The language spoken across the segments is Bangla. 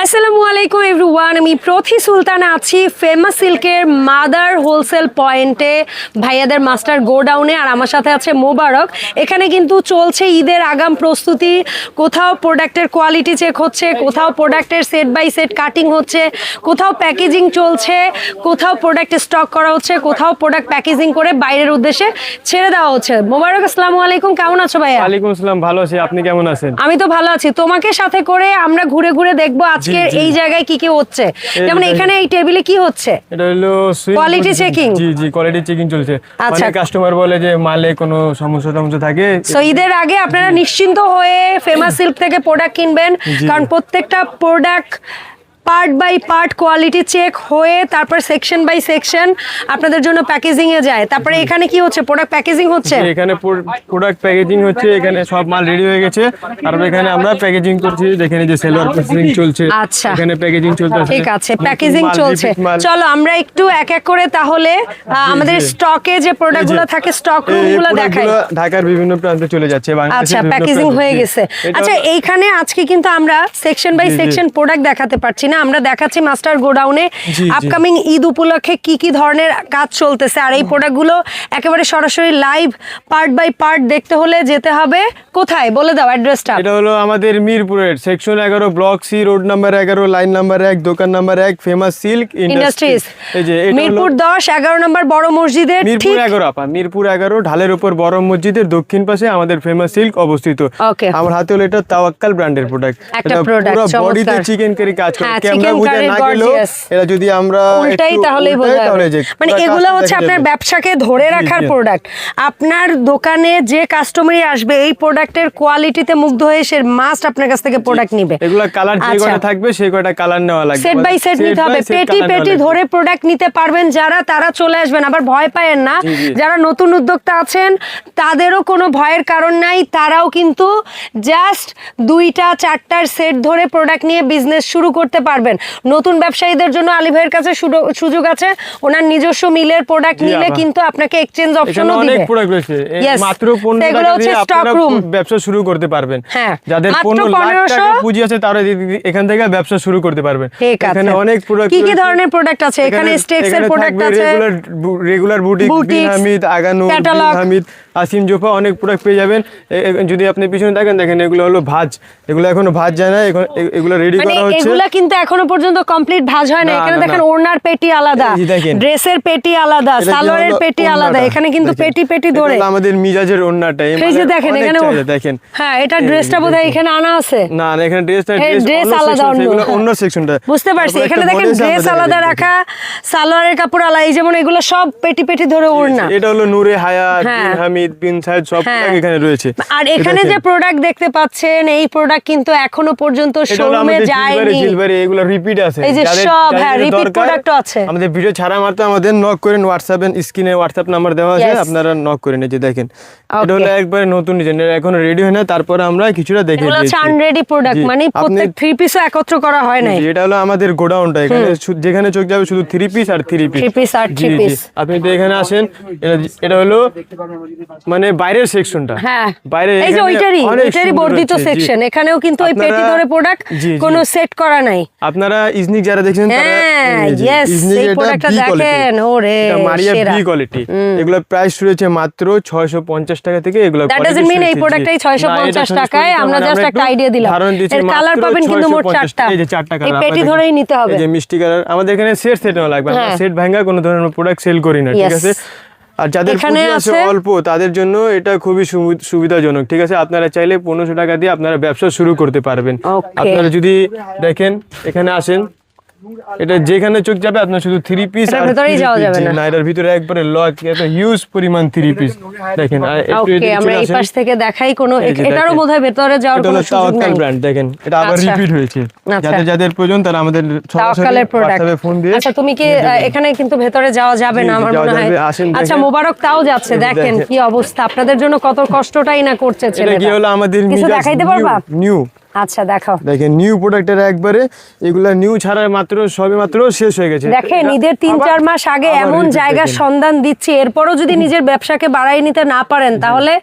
আসসালামু আলাইকুম এভরিওয়ান, আমি প্রথি সুলতানা আছি ফেমাস সিল্কের মাদার হোলসেল পয়েন্টে ভাইয়াদের মাস্টার গোডাউনে। আর আমার সাথে আছে মোবারক। এখানে কিন্তু চলছে ঈদের আগাম প্রস্তুতি। কোথাও প্রোডাক্টের কোয়ালিটি চেক হচ্ছে, কোথাও প্রোডাক্টের সেট বাই সেট কাটিং হচ্ছে, কোথাও প্যাকেজিং চলছে, কোথাও প্রোডাক্ট স্টক করা হচ্ছে, কোথাও প্রোডাক্ট প্যাকেজিং করে বাইরের উদ্দেশ্যে ছেড়ে দেওয়া হচ্ছে। মোবারক, আসসালামু আলাইকুম, কেমন আছো ভাইয়া? ওয়ালাইকুম আসসালাম, ভালো আছি, আপনি কেমন আছেন? আমি তো ভালো আছি। তোমাকে সাথে করে আমরা ঘুরে ঘুরে দেখবো আজকে এই জায়গায় কি কি হচ্ছে। যেমন এখানে এই টেবিলে কি হচ্ছে? এটা হলো কোয়ালিটি চেকিং। জি জি, কোয়ালিটি চেকিং চলছে। মানে কাস্টমার বলে যে মালে কোনো সমস্যা থাকে, সো ঈদের আগে আপনারা নিশ্চিন্ত হয়ে ফেমাস সিল্ক থেকে প্রোডাক্ট কিনবেন, কারণ প্রত্যেকটা product part by part quality check হয়ে তারপর সেকশন বাই সেকশন আপনাদের জন্য প্যাকেজিং এ যায়। তারপরে এখানে কি হচ্ছে? প্রোডাক্ট প্যাকেজিং হচ্ছে। এখানে প্রোডাক্ট প্যাকেজিং হচ্ছে, এখানে সব মাল রেডি হয়ে গেছে। তারপর এখানে আমরা প্যাকেজিং করছি, দেখেন এই যে সেলর প্যাকেজিং চলছে। আচ্ছা, এখানে প্যাকেজিং চলছে। ঠিক আছে, প্যাকেজিং চলছে। চলো আমরা একটু এক এক করে তাহলে আমাদের স্টকে যে প্রোডাক্টগুলো থাকে স্টক রুমগুলো দেখাই। ঢাকার বিভিন্ন প্রান্তে চলে যাচ্ছে। আচ্ছা, প্যাকেজিং হয়ে গেছে। আচ্ছা, এইখানে আজকে কিন্তু আমরা সেকশন বাই সেকশন প্রোডাক্ট দেখাতে পারছি না, আমরা দেখাচ্ছি মাস্টার গোডাউনে আপকামিং ঈদ উপলক্ষে কি কি ধরনের কাজ চলতেছে। আর এই প্রোডাক্টগুলো একেবারে সরাসরি লাইভ পার্ট বাই পার্ট দেখতে হলে যেতে হবে কোথায়, বলে দাও অ্যাড্রেসটা। এটা হলো আমাদের মিরপুরের section 11 block C road number 11 line number 1 দোকান নাম্বার 1 ফেমাস সিল্ক ইন্ডাস্ট্রিজ। এই যে মিরপুর 10-11 নম্বর বড় মসজিদের মিরপুর 11 আপা, মিরপুর 11 ঢালের উপর বড় মসজিদের দক্ষিণ পাশে আমাদের ফেমাস সিল্ক অবস্থিত। আমার হাতে হলো এটা তাওয়াক্কাল ব্র্যান্ডের প্রোডাক্ট। এটা পুরো বডিতে চিকেন কারি কাজ করে, ক্যামেরা বুঝে না গেলেও এটা যদি আমরা উল্টাই তাহলেই বোঝা যাবে। মানে এগুলো হচ্ছে আপনার ব্যবসাকে ধরে রাখার প্রোডাক্ট। আপনার দোকানে যে কাস্টমারই আসবে এই প্রোডাক্টের কোয়ালিটিতে মুগ্ধ হয়ে সে মাস্ট আপনার কাছ থেকে প্রোডাক্ট নেবে। এগুলো কালার যে কয়টা থাকবে সেই কয়টা কালার নেওয়া লাগবে, সেট বাই সেট নিতে হবে। পেটি পেটি ধরে প্রোডাক্ট নিতে পারবেন যারা, তারা চলে আসবেন। আবার ভয় পায়েন না, যারা নতুন উদ্যোক্তা আছেন তাদেরও কোনো ভয়ের কারণ নাই। তারাও কিন্তু জাস্ট 2টা-4টার সেট ধরে প্রোডাক্ট নিয়ে বিজনেস শুরু করতে পারবেন। নতুন ব্যবসায়ীদের জন্য আলী ভাইয়ের কাছে সুযোগ আছে। ওনার নিজস্ব মিলের প্রোডাক্ট নিলে কিন্তু আপনাকে এক্সচেঞ্জ অপশনও দিবে। অনেক প্রোডাক্ট রয়েছে, মাত্র 15 টাকা দিয়ে আপনারা ব্যবসা শুরু করতে পারবেন। যাদের 15 লাখ টাকা পুঁজি আছে তারা এখান থেকে ব্যবসা শুরু করতে পারবেন। এখানে অনেক প্রোডাক্ট, কি কি ধরনের প্রোডাক্ট আছে? এখানে স্টেক্স এর প্রোডাক্ট আছে, রেগুলার বুটিক, বিন হামিদ, আগানুর, বিন হামিদ, আসিম জোফা, অনেক প্রোডাক্ট পেয়ে যাবেন। যদি আপনি পিছনে দেখেন এগুলো হলো ভাঁজ, এগুলো এখনো ভাঁজ যায় না, এগুলো রেডি করা হচ্ছে। এগুলা কিন্তু এখনো পর্যন্ত কমপ্লিট ভাঁজ হয় না। এখানে দেখেন ওড়নার পেটি আলাদা, ড্রেসের পেটি আলাদা, সালোয়ারের পেটি আলাদা। এখানে কিন্তু পেটি পেটি ধরে আমাদের মিজাজের ওড়নাটা এই যে দেখেন এখানে দেখেন। হ্যাঁ, এটা ড্রেসটা বোধহয় এখানে আনা আছে। না না, এখানে ড্রেস আলাদা, অন্য সেকশনটা বুঝতে পারছি। এখানে দেখেন ড্রেস আলাদা রাখা, সালোয়ারের কাপড় আলাদা। এই যেমন এগুলো সব পেটি পেটি ধরে ওড়না। এটা হলো নূরে হায়াত, বিন হামিদ, বিন সাইদ সব এখানে রয়েছে। আর এখানে যে প্রোডাক্ট দেখতে পাচ্ছেন এই প্রোডাক্ট কিন্তু এখনো পর্যন্ত শোরুমে যায়নি। এগুলো রিপিট আছে, এই যে সব রিপিট প্রোডাক্টও আছে। আমাদের ভিডিও ছাড়া মাত্র আমাদের নক করেন, হোয়াটসঅ্যাপে স্ক্রিনে হোয়াটসঅ্যাপ নাম্বার দেওয়া আছে, আপনারা নক করে নিয়ে দেখেন। এটা হলো একবারে নতুন ডিজাইন, এখনো রেডি হয় না, তারপরে আমরা কিছুটা দেখে দিয়েছি। এগুলো চান রেডি প্রোডাক্ট, মানে প্রত্যেক 3 পিসও একত্র করা হয় না। এটা হলো আমাদের গোডাউনটা, এখানে যেখানে চোখ যাবে শুধু 3 পিস আর 3 পিস। আপনি তো এখানে আসেন, এটা হলো মানে বাইরের সেকশনটা। হ্যাঁ, বাইরে এই যে ওইটারই বর্ধিত সেকশন। এখানেও কিন্তু ওই পেটি ধরে প্রোডাক্ট কোনো সেট করা নাই। আপনারা ইজনিক যারা দেখছেন তারা ইজনিক এই প্রোডাক্টটা দেখেন, ওরে মারিয়া বি কোয়ালিটি। এগুলা প্রাইস রয়েছে মাত্র 650 টাকা থেকে। এগুলা দ্যাট ডাজন্ট মিন এই প্রোডাক্টটাই 650 টাকায়। আমরা জাস্ট একটা আইডিয়া দিলাম। এর কালার পাবেন কিন্তু মোট 4টা। এই যে 4টা কালার, এই পেটি ধরেই নিতে হবে। এই যে মিষ্টি কালার। আমাদের এখানে সেট নাও লাগবে, আমরা সেট ভাঙা কোনো ধরনের প্রোডাক্ট সেল করি না, ঠিক আছে? আর যাদের পুঁজি আছে অল্প তাদের জন্য এটা খুবই সুবিধাজনক, ঠিক আছে? আপনারা চাইলে 1500 টাকা দিয়ে আপনারা ব্যবসা শুরু করতে পারবেন। আপনারা যদি দেখেন এখানে আসেন, এটা যেখানে চোখ যাবে আপনার শুধু 3 পিস আর ভিতরেই যাওয়া যাবে না। এটার ভিতরে একবারে লক, এত হিউজ পরিমাণ 3 পিস দেখেন। আর ওকে, আমরা এই পাশ থেকে দেখাই। কোনো এটারও বোধহয় ভিতরে যাওয়ার কোনো সুযোগ নেই। ব্র্যান্ড দেখেন, এটা আবার রিপিট হয়েছে। যাদের প্রয়োজন তারা আমাদের সরাসরি WhatsApp-এ ফোন দিয়ে। আচ্ছা, তুমি কি এখানে কিন্তু ভিতরে যাওয়া যাবে না আমার মনে হয়। আচ্ছা, মোবারক তাও যাচ্ছে। দেখেন কি অবস্থা, আপনাদের জন্য কত কষ্টটাই না করছে ছেলেটা। এটা কি হলো আমাদের কিছু দেখাইতে পারবা? নিউ আচ্ছা দেখাও। দেখেন নিউ প্রোডাক্টের একবারে এগুলা নিউ ছাড়া মাত্র সবে মাত্র শেষ হয়ে গেছে। দেখেন ঈদের 3-4 মাস আগে এমন জায়গার সন্ধান দিচ্ছি, এরপরও যদি নিজের ব্যবসাকে বাড়াই নিতে না পারেন তাহলে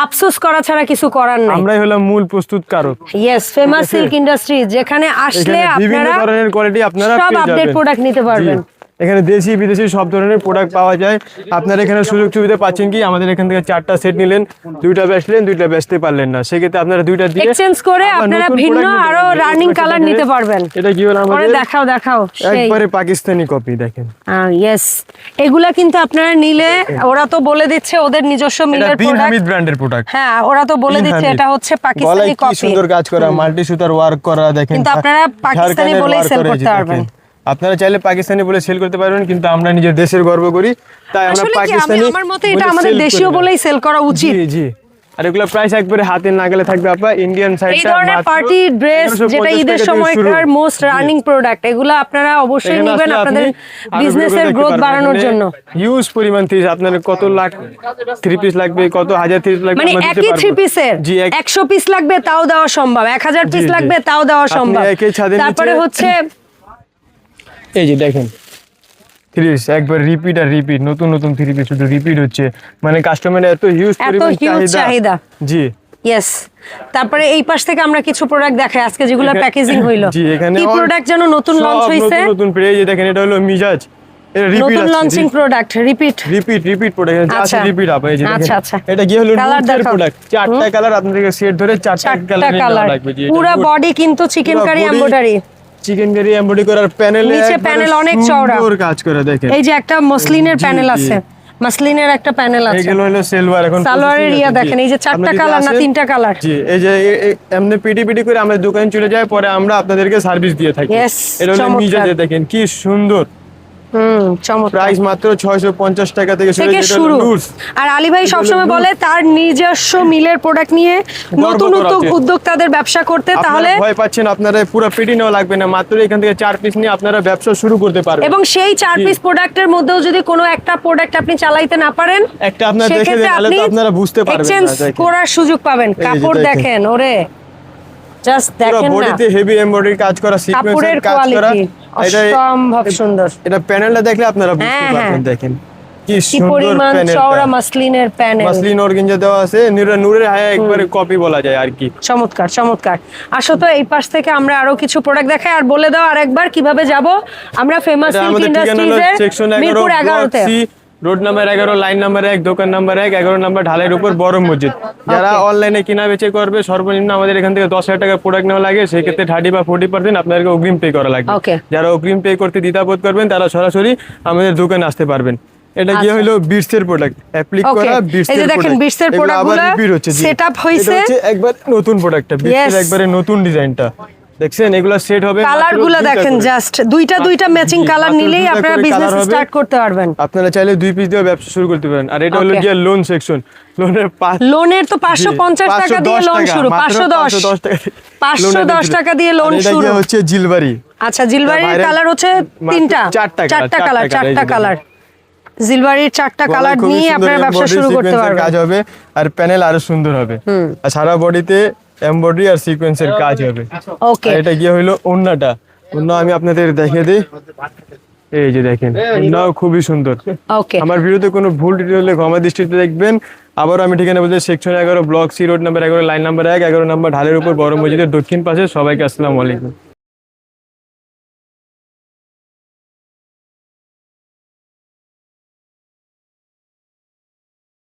আফসোস করা ছাড়া কিছু করার নাই। আমরাই হলাম মূল প্রস্তুতকারক। ইয়েস, ফেমাস সিল্ক ইন্ডাস্ট্রিজ, যেখানে আসলে বিভিন্ন আপনারা ধরনের কোয়ালিটি আপনারা সব পেয়ে আপডেট যাবেন। প্রোডাক্ট নিতে পারবেন। এখানে দেশি বিদেশি সব ধরনের প্রোডাক্ট পাওয়া যায়। আপনারা এখানে সুযোগ সুবিধা পাচ্ছেন কি, আমাদের এখান থেকে 4টা সেট নিলেন, 2টা বেচলেন, 2টা বেচতে পারলেন না, সেক্ষেত্রে আপনারা 2টা দিয়ে এক্সচেঞ্জ করে আবার আপনারা নতুন ভিন্ন product নিতে আরো পারবেন। রানিং কালার নিতে পারবেন। এটা কি হলো পরে আমাদের দেখাও সেই একবারে পাকিস্তানি কপি। দেখেন ইয়েস, এগুলা কিন্তু আপনারা নিলে, ওরা তো বলে দিচ্ছে ওদের নিজস্ব এটা মিলের বিন প্রোডাক্ট। হামিদ ব্র্যান্ডের প্রোডাক্ট। হ্যাঁ, ওরা তো বলে বিন দিচ্ছে হামিদ। এটা হচ্ছে পাকিস্তানি গলায় কি কপি, সুন্দর কাজ করা, মাল্টি সুতার ওয়ার্ক করা। দেখেন কিন্তু আপনারা পাকিস্তানি ঝাড়খান্ডের বলেই work সেল করা, এই করতে যে পারবেন। দেখেন। আপনারা চাইলে পাকিস্তানি বলে সেল করতে পারবেন, কিন্তু আমরা নিজের দেশের গর্ব করি, তাই আমরা আসলে কি, পাকিস্তানি আমার মতে এটা বলে আমাদের sell দেশীয় করি না। বলেই সেল করা উচিত। জি জি। আর এগুলো প্রাইস একবারে হাতে নাগালে থাকবে আপা। ইন্ডিয়ান এই সাইডটা ধরনের পার্টি ড্রেস যেটা ঈদের সময়কার মোস্ট রানিং প্রোডাক্ট, এগুলো আপনারা অবশ্যই নেবেন আপনাদের বিজনেসের গ্রোথ বাড়ানোর জন্য। হিউজ পরিমাণ থ্রি, আপনার কত লাখ থ্রি পিস লাগবে, কত হাজার থ্রি পিস লাগবে, মানে আমরা দিতে একই পারবো। থ্রি পিসের জি, 100 পিস লাগবে তাও দেওয়া সম্ভব, 1000 পিস জি। লাগবে তাও দেওয়া আপনি সম্ভব। একই ছাদের নিচে- তারপরে হচ্ছে এই যে দেখেন থ্রি পিস একবার রিপিট আর রিপিট, নতুন নতুন থ্রি পিস শুধু রিপিট হচ্ছে, মানে কাস্টমারের এত হিউজ পরিমাণ চাহিদা। জি ইয়েস, তারপরে এই পাশ থেকে আমরা কিছু প্রোডাক্ট দেখাই আজকে যেগুলো প্যাকেজিং হইলো। জি, এখানে কি প্রোডাক্ট যেন নতুন লঞ্চ হইছে, নতুন নতুন পেয়ে যে দেখেন, এটা হলো মিজাজ, এটা রিপিট নতুন launching product, repeat repeat product আচ্ছা। আছে, রিপিট আপা। এই যে দেখেন, আচ্ছা, আচ্ছা। এটা কি হলো Colour নুটসের দেখাও। প্রোডাক্ট, 4টা কালার আপনাদেরকে সেট ধরে 4টা কালার, লাগবে। জি, পুরো বডি কিন্তু chikankari embroidery, chikankari embroidery করার প্যানেলে নিচে প্যানেল অনেক চওড়া, সুন্দর কাজ করে দেখেন। এই যে একটা মসলিনের জি, প্যানেল জি। আছে, মসলিনের একটা প্যানেল আছে। এগুলো হলো সেলওয়ার, এখন সালোয়ারের ইয়া দেখেন, এই যে 4টা কালার না 3টা কালার। জি, এই যে এমনি পিটি করে আমরা দোকানে চলে যায়, পরে আমরা আপনাদেরকে সার্ভিস দিয়ে থাকি। Yes, এটা হলো চমৎকার। মিজাজে, দেখেন কি সুন্দর। চমৎকার। প্রাইস মাত্র 650 টাকা থেকে শুরু। নুটস। আর আলী ভাই সবসময় বলে তার নিজস্ব মিলের প্রোডাক্ট নিয়ে নতুন করা উচিত। উদ্যোক্তাদের ব্যবসা করতে, তাহলে আপনারা ভয় পাচ্ছেন, আপনারা পুরো পেটি নেওয়া লাগবে না, মাত্র এখান থেকে 4 পিস নিয়ে আপনারা ব্যবসা শুরু করতে পারবেন। এবং সেই 4 পিস প্রোডাক্টের মধ্যেও যদি কোনো একটা প্রোডাক্ট আপনি চালাইতে না পারেন, একটা আপনারা দেখে সেক্ষেত্রে দেন, তাহলে আপনি তো আপনারা বুঝতে পারবেন এক্সচেঞ্জ না। দেখেন করার সুযোগ পাবেন। যে কাপড় দেখেন। দেখেন, ওরে জাস্ট পুরো দেখেন না, বডিতে হেভি এমব্রয়ডারি কাজ করা, কাপড়ের সিকোয়েন্সের কাজ করা। কোয়ালিটি অসম্ভব সুন্দর। এটা প্যানেলটা দেখলে আপনারা বুঝতে হ্যাঁ, পারবেন। দেখেন কি কি সুন্দর পরিমাণ চওড়া প্যানেলটা, মাসলিনের প্যানেল, মাসলিন অর্গানজা দেওয়া আছে, নূরের হায়া একবারে কপি বলা যায় আর কি। চমৎকার চমৎকার। আসো তো এই পাশ থেকে আমরা আরো কিছু প্রোডাক্ট দেখাই, আর বলে দাও আরেকবার কিভাবে যাব আমরা ফেমাস এটা সিল্ক আমাদের ঠিকানা হলো ইন্ডাস্ট্রিজের সেকশন 11 মিরপুর ব্লক 11-তে। C, road number 11, line number 1, দোকান নাম্বার 1, 11 নাম্বার ঢালাইয়ের উপর বড় মসজিদ। যারা অনলাইনে কিনা বেচে করবে, সর্বনিম্ন আমাদের এখান থেকে 10,000 টাকা প্রোডাক্ট নেওয়া লাগে, সেক্ষেত্রে 30 বা 40% আপনাদেরকে অগ্রিম পে করা লাগবে। Okay. যারা অগ্রিম পে করতে দ্বিধাবোধ করবেন, তারা সরাসরি আমাদের দোকানে আসতে পারবেন। এটা কি আচ্ছা। হলো বিটসের প্রোডাক্ট, অ্যাপ্লিক Okay. করা এই যে বিটসের দেখেন, প্রোডাক্ট। Beats এর এগুলো আবার প্রোডাক্টগুলো রিপিট হচ্ছে। জি। setup হইছে। এটা হচ্ছে একবার নতুন প্রোডাক্টটা, বিটসের Yes. একবারে নতুন ডিজাইনটা। দেখছেন এগুলো সেট হবে কালার মাত্র গুলো 2টা দেখেন, করে। জাস্ট দুইটা ম্যাচিং জি, কালার মাত্র নিলেই 2টা আপনারা করে বিজনেস colour হবে। স্টার্ট করতে পারবেন। আপনারা চাইলে 2 পিস দিয়ে ব্যবসা শুরু করতে পারেন। আর এটা হলো Okay. গিয়ে লোন সেকশন, লোনের লোনের তো 550 টাকা দিয়ে লোন শুরু, 510 510 টাকা দিয়ে লোন শুরু। এটা হচ্ছে জিলবারি। আচ্ছা, জিলবাড়ির বাইরে কালার হচ্ছে মাত্র 3টা, 4টা কালার, এই যে 4টা দেখেন। কালার। জিলবাড়ির 4টা কালার খুবই নিয়ে সুন্দর আপনারা ব্যবসা embroidery শুরু করতে sequence এর পারবেন। কাজ হবে, আর প্যানেল আরো সুন্দর হবে, আর সারা বডিতে এমব্রয়ডারি আর সিকোয়েন্সের কাজ হবে। ওকে, আর এটা গিয়ে হলো ওন্নাটা, ওন্না আমি আপনাদের দেখিয়ে দিই। এই যে দেখেন, ওন্নাও খুবই সুন্দর। ওকে। আমার ভিডিওতে কোনো ভুল ত্রুটি হলে ক্ষমা দৃষ্টিতে দেখবেন। আবার আমি ঠিকানা বলতে section 11, block C, road number 11, line number 1, 11 number ঢালের উপর বড় মসজিদের দক্ষিণ পাশে। সবাইকে আসসালামু আলাইকুম।